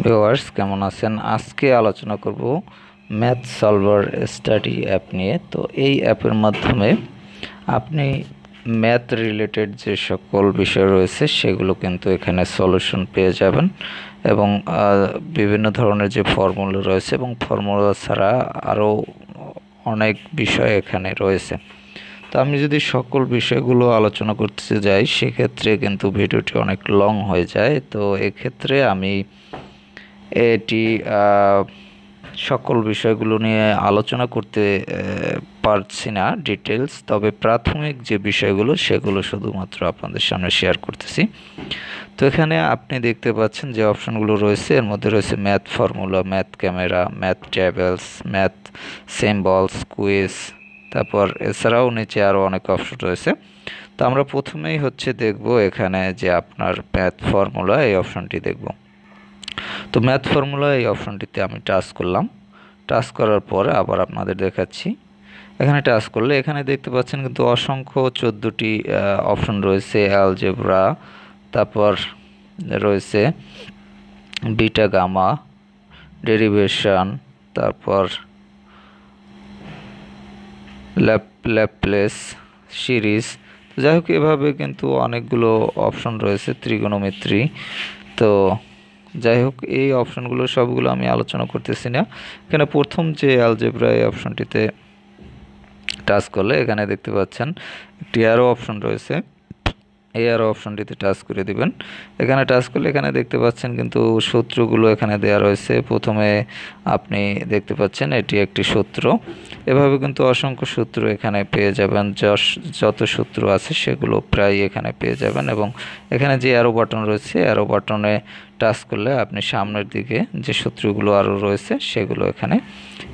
Viewers কেমন আছেন? আজকে আলোচনা করব ম্যাথ সলভার স্টাডি অ্যাপ নিয়ে। তো এই অ্যাপের মাধ্যমে আপনি ম্যাথ রিলেটেড যে সকল বিষয় রয়েছে সেগুলো কিন্তু এখানে সলিউশন পেয়ে যাবেন এবং বিভিন্ন ধরনের যে ফর্মুলা রয়েছে এবং ফর্মুলা ছাড়া আরও অনেক বিষয় এখানে রয়েছে। তো আমি যদি সকল বিষয়গুলো আলোচনা করতে যাই সেক্ষেত্রে কিন্তু ভিডিওটি অনেক লং হয়ে যায়। তো এক্ষেত্রে আমি এটি সকল বিষয়গুলো নিয়ে আলোচনা করতে পারছি না ডিটেলস, তবে প্রাথমিক যে বিষয়গুলো সেগুলো শুধুমাত্র আপনাদের সামনে শেয়ার করতেছি। তো এখানে আপনি দেখতে পাচ্ছেন যে অপশনগুলো রয়েছে, এর মধ্যে রয়েছে math formula, math camera, math tables, math symbols, quiz, তারপর এছাড়াও নিচে আরও অনেক অপশন রয়েছে। তো আমরা প্রথমেই দেখব এখানে যে আপনার ম্যাথ ফর্মুলা, এই অপশনটি দেখব। তো ম্যাথ ফর্মুলা এই অপশনটিতে আমি টাচ করলাম। টাচ করার পরে আবার আপনাদের দেখাচ্ছি। এখানে টাচ করলে এখানে দেখতে পাচ্ছেন কিন্তু অসংখ্য 14টি অপশন রয়েছে। অ্যালজেব্রা, তারপর রয়েছে বিটা গামা, ডেরিভেশন, তারপর ল্যাপ্লেস সিরিজ। যাই হোক, এভাবে কিন্তু অনেকগুলো অপশন রয়েছে, ত্রিগোণমিত্রি। তো যাই হোক, এই অপশনগুলো সবগুলো আমি আলোচনা করতেছি না। এখানে প্রথম যে অ্যালজেব্রা এই অপশনটিতে টাচ করলে এখানে দেখতে পাচ্ছেন একটি অ্যারো অপশন রয়েছে। এই অ্যারো অপশনটিতে টাচ করে দিবেন। এখানে টাচ করলে এখানে দেখতে পাচ্ছেন কিন্তু সূত্রগুলো এখানে দেওয়া রয়েছে। প্রথমে আপনি দেখতে পাচ্ছেন এটি একটি সূত্র। এভাবে কিন্তু অসংখ্য সূত্র এখানে পেয়ে যাবেন। যত সূত্র আছে সেগুলো প্রায় এখানে পেয়ে যাবেন এবং এখানে যে অ্যারো বাটন রয়েছে, অ্যারো বাটনে টাচ করলে আপনি সামনের দিকে যে সূত্রগুলো আরও রয়েছে সেগুলো এখানে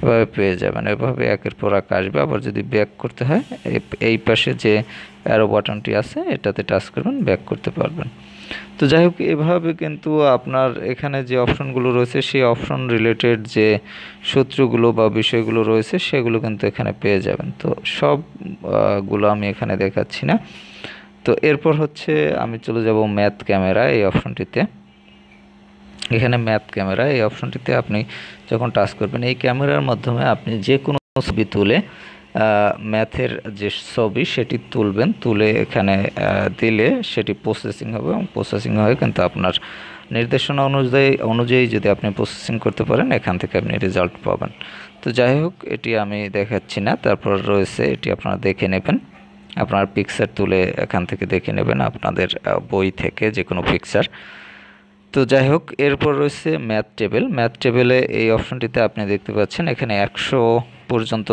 এভাবে পেয়ে যাবেন। এভাবে একের পর এক আসবে। আবার যদি ব্যাক করতে হয়, এই পাশে যে অ্যারো বাটনটি আছে এটাতে টাচ করবেন, ব্যাক করতে পারবেন। তো যাই হোক, এভাবে কিন্তু আপনার এখানে যে অপশনগুলো রয়েছে সেই অপশন রিলেটেড যে সূত্রগুলো বা বিষয়গুলো রয়েছে সেগুলো কিন্তু এখানে পেয়ে যাবেন। তো সবগুলো আমি এখানে দেখাচ্ছি না। তো এরপর আমি চলে যাব ম্যাথ ক্যামেরা এই অপশনটিতে। এখানে ম্যাথ ক্যামেরা এই অপশনটিতে আপনি যখন টাচ করবেন, এই ক্যামেরার মাধ্যমে আপনি যে কোনো ছবি তুলে ম্যাথের যে ছবি সেটি তুলবেন, তুলে এখানে দিলে সেটি প্রসেসিং হবে এবং প্রসেসিং হয়ে কিন্তু আপনার নির্দেশনা অনুযায়ী যদি আপনি প্রসেসিং করতে পারেন, এখান থেকে আপনি রেজাল্ট পাবেন। তো যাই হোক, এটি আমি দেখাচ্ছি না। তারপর রয়েছে এটি আপনারা দেখে নেবেন, আপনার পিকচার তুলে এখান থেকে দেখে নেবেন আপনাদের বই থেকে যে কোনো পিকচার। তো যাই হোক, এরপর রয়েছে ম্যাথ টেবিল। ম্যাথ টেবিলে এই অপশনটিতে আপনি দেখতে পাচ্ছেন এখানে 100 পর্যন্ত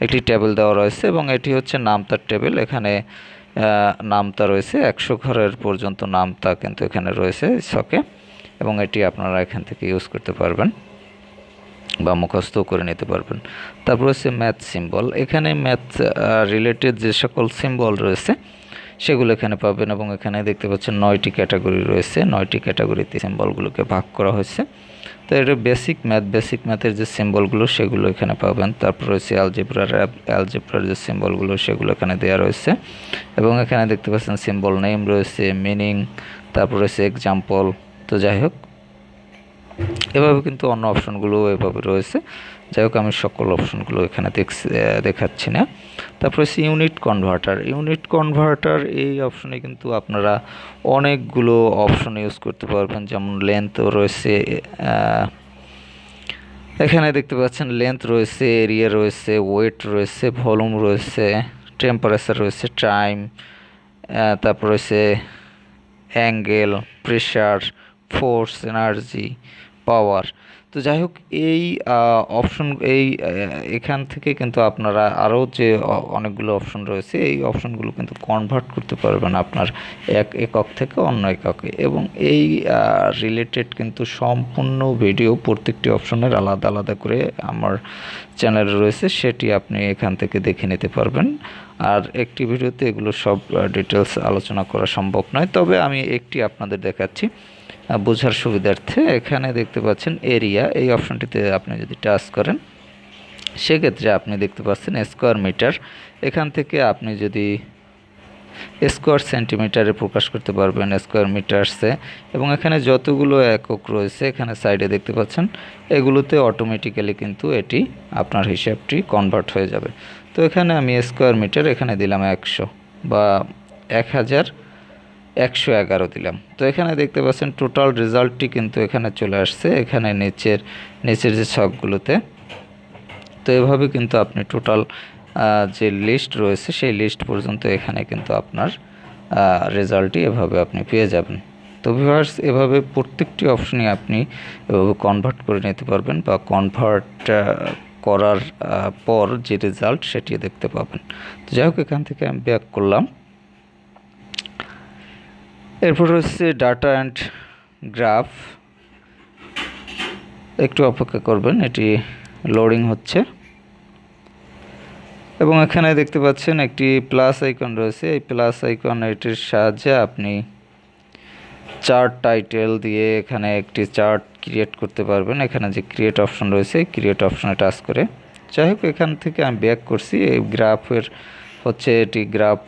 একটি টেবিল দেওয়া রয়েছে এবং এটি নামতার টেবিল। এখানে নামতা রয়েছে 100 ঘরের পর্যন্ত নামতা কিন্তু এখানে রয়েছে ছকে, এবং এটি আপনারা এখান থেকে ইউজ করতে পারবেন বা মুখস্থ করে নিতে পারবেন। তারপর হচ্ছে ম্যাথ সিম্বল। এখানে ম্যাথ রিলেটেড যে সকল সিম্বল রয়েছে সেগুলো এখানে পাবেন এবং এখানে দেখতে পাচ্ছেন 9টি ক্যাটাগরি রয়েছে। 9টি ক্যাটাগরিতে সিম্বলগুলোকে ভাগ করা হয়েছে। তো এটা বেসিক ম্যাথের যে সিম্বলগুলো সেগুলো এখানে পাবেন। তারপর রয়েছে অ্যালজেব্রার যে সিম্বলগুলো সেগুলো এখানে দেওয়া রয়েছে এবং এখানে দেখতে পাচ্ছেন সিম্বল নেম রয়েছে, মিনিং, তারপর রয়েছে এক্সাম্পল। তো যাই হোক, এভাবে কিন্তু অন্য অপশনগুলো এভাবে রয়েছে। যাই হোক, আমি সকল অপশনগুলো এখানে দেখাচ্ছি না। তারপর হচ্ছে ইউনিট কনভার্টার। এই অপশনে কিন্তু আপনারা অনেকগুলো অপশন ইউজ করতে পারবেন, যেমন লেন্থও রয়েছে। এখানে দেখতে পাচ্ছেন লেন্থ রয়েছে, এরিয়া রয়েছে, ওয়েট রয়েছে, ভলিউম রয়েছে, টেম্পারেচার রয়েছে, টাইম, তারপর রয়েছে অ্যাঙ্গেল, প্রেশার, ফোর্স, এনার্জি, পাওয়ার। তো যাই হোক, এই অপশন এখান থেকে কিন্তু আপনারা আরও যে অনেকগুলো অপশন রয়েছে এই অপশনগুলো কিন্তু কনভার্ট করতে পারবেন আপনার এক একক থেকে অন্য এককে, এবং এই রিলেটেড কিন্তু সম্পূর্ণ ভিডিও প্রত্যেকটি অপশনের আলাদা আলাদা করে আমার চ্যানেলে রয়েছে, সেটি আপনি এখান থেকে দেখে নিতে পারবেন। আর একটি ভিডিওতে এগুলো সব ডিটেলস আলোচনা করা সম্ভব নয়, তবে আমি একটি আপনাদের দেখাচ্ছি বোঝার সুবিধার্থে। এখানে দেখতে পাচ্ছেন এরিয়া, এই অপশনটিতে আপনি যদি টাচ করেন সেক্ষেত্রে আপনি দেখতে পাচ্ছেন স্কোয়ার মিটার। এখান থেকে আপনি যদি স্কোয়ার সেন্টিমিটারে প্রকাশ করতে পারবেন, স্কোয়ার মিটারসে, এবং এখানে যতগুলো একক রয়েছে এখানে সাইডে দেখতে পাচ্ছেন এগুলোতে অটোমেটিক্যালি কিন্তু এটি আপনার হিসাবটি কনভার্ট হয়ে যাবে। তো এখানে আমি স্কোয়ার মিটার এখানে দিলাম 100 বা 1111 দিলাম। তো এখানে দেখতে পাচ্ছেন টোটাল রেজাল্টটি কিন্তু এখানে চলে আসছে এখানে নিচের যে ছকগুলোতে। তো এভাবে কিন্তু আপনি টোটাল যে লিস্ট রয়েছে সেই লিস্ট পর্যন্ত এখানে কিন্তু আপনার রেজাল্টটি এভাবে আপনি পেয়ে যাবেন। তো ভিউয়ার্স, এভাবে প্রত্যেকটি অপশনই আপনি এভাবে কনভার্ট করে নিতে পারবেন বা কনভার্ট করার পর যে রেজাল্ট সেটি দেখতে পাবেন। তো যাই হোক, এখান থেকে আমি ব্যাক করলাম। এরপর হচ্ছে ডাটা অ্যান্ড গ্রাফ, একটু অপেক্ষা করবেন, এটি লোডিং হচ্ছে। এবং এখানে দেখতে পাচ্ছেন একটি প্লাস আইকন রয়েছে, এই প্লাস আইকন এটির সাহায্যে আপনি চার্ট টাইটেল দিয়ে এখানে একটি চার্ট ক্রিয়েট করতে পারবেন। এখানে যে ক্রিয়েট অপশন রয়েছে ক্রিয়েট অপশনে টাচ করে। যাই হোক, এখান থেকে আমি ব্যাক করছি। এই গ্রাফের হচ্ছে এটি গ্রাফ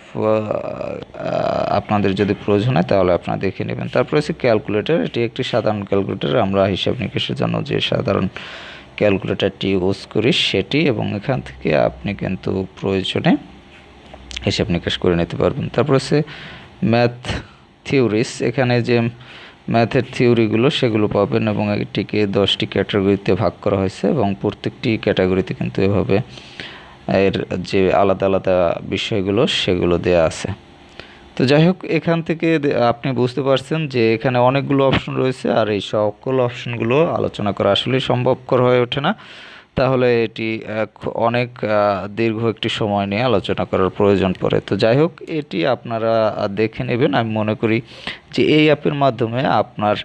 আপনাদের যদি প্রয়োজন হয় তাহলে আপনারা দেখে নেবেন। তারপর হচ্ছে ক্যালকুলেটর, এটি একটি সাধারণ ক্যালকুলেটর, আমরা হিসাব নিকেশের জন্য যে সাধারণ ক্যালকুলেটরটি ইউজ করি সেটি, এবং এখান থেকে আপনি কিন্তু প্রয়োজনে হিসাব নিকেশ করে নিতে পারবেন। তারপর হচ্ছে ম্যাথ থিওরিস, এখানে যে ম্যাথের থিওরিগুলো সেগুলো পাবেন, এবং এটিকে 10টি ক্যাটাগরিতে ভাগ করা হয়েছে, এবং প্রত্যেকটি ক্যাটাগরিতে কিন্তু এভাবে এর যে আলাদা আলাদা বিষয়গুলো সেগুলো দেয়া আছে। তো যাই হোক, এখান থেকে আপনি বুঝতে পারছেন যে এখানে অনেকগুলো অপশন রয়েছে, আর এই সকল অপশনগুলো আলোচনা করা আসলে সম্ভবকর হয়ে ওঠে না। তাহলে এটি অনেক দীর্ঘ একটি সময় নিয়ে আলোচনা করার প্রয়োজন পড়ে। তো যাই হোক, এটি আপনারা দেখে নেবেন। আমি মনে করি যে এই অ্যাপের মাধ্যমে আপনার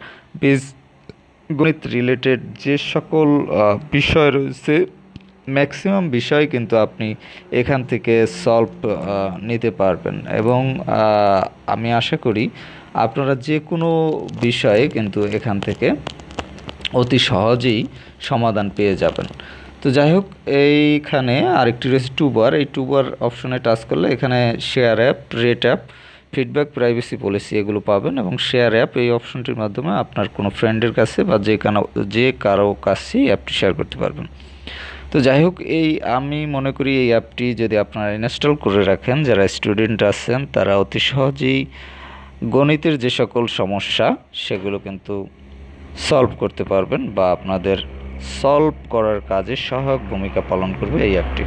বীজগণিত রিলেটেড যে সকল বিষয় রয়েছে ম্যাক্সিমাম বিষয় কিন্তু আপনি এখান থেকে সলভ নিতে পারবেন, এবং আমি আশা করি আপনারা যে কোনো বিষয়ে কিন্তু এখান থেকে অতি সহজেই সমাধান পেয়ে যাবেন। তো যাই হোক, এইখানে আরেকটি রয়েছে টুবার, এই টুবার অপশনে টাচ করলে এখানে share app, rate app, feedback, privacy policy এগুলো পাবেন। এবং শেয়ার অ্যাপ, এই অপশনটির মাধ্যমে আপনার কোনো ফ্রেন্ডের কাছে বা যে কারো কাছেই অ্যাপটি শেয়ার করতে পারবেন। তো যাই হোক, আমি মনে করি এই অ্যাপটি যদি আপনারা ইনস্টল করে রাখেন, যারা স্টুডেন্ট আছেন তারা অতি সহজেই গণিতের যে সকল সমস্যা সেগুলো কিন্তু সলভ করতে পারবেন, বা আপনাদের সলভ করার কাজে সহায়ক ভূমিকা পালন করবে এই অ্যাপটি।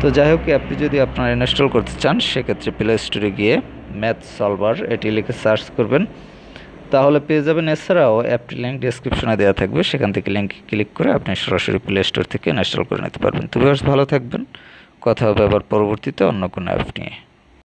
তো যাই হোক, অ্যাপটি যদি আপনারা ইনস্টল করতে চান সেক্ষেত্রে প্লে স্টোরে গিয়ে ম্যাথ সলভার এটি লিখে সার্চ করবেন, তাহলে পেয়ে যাবেন। এছাড়াও অ্যাপটির লিঙ্ক ডেসক্রিপশনে দেওয়া থাকবে, সেখান থেকে লিঙ্কে ক্লিক করে আপনি সরাসরি প্লে স্টোর থেকে ইনস্টল করে নিতে পারবেন। তো ভিউয়ার্স, ভালো থাকবেন, কথা হবে আবার পরবর্তীতে অন্য কোনো অ্যাপ নিয়ে।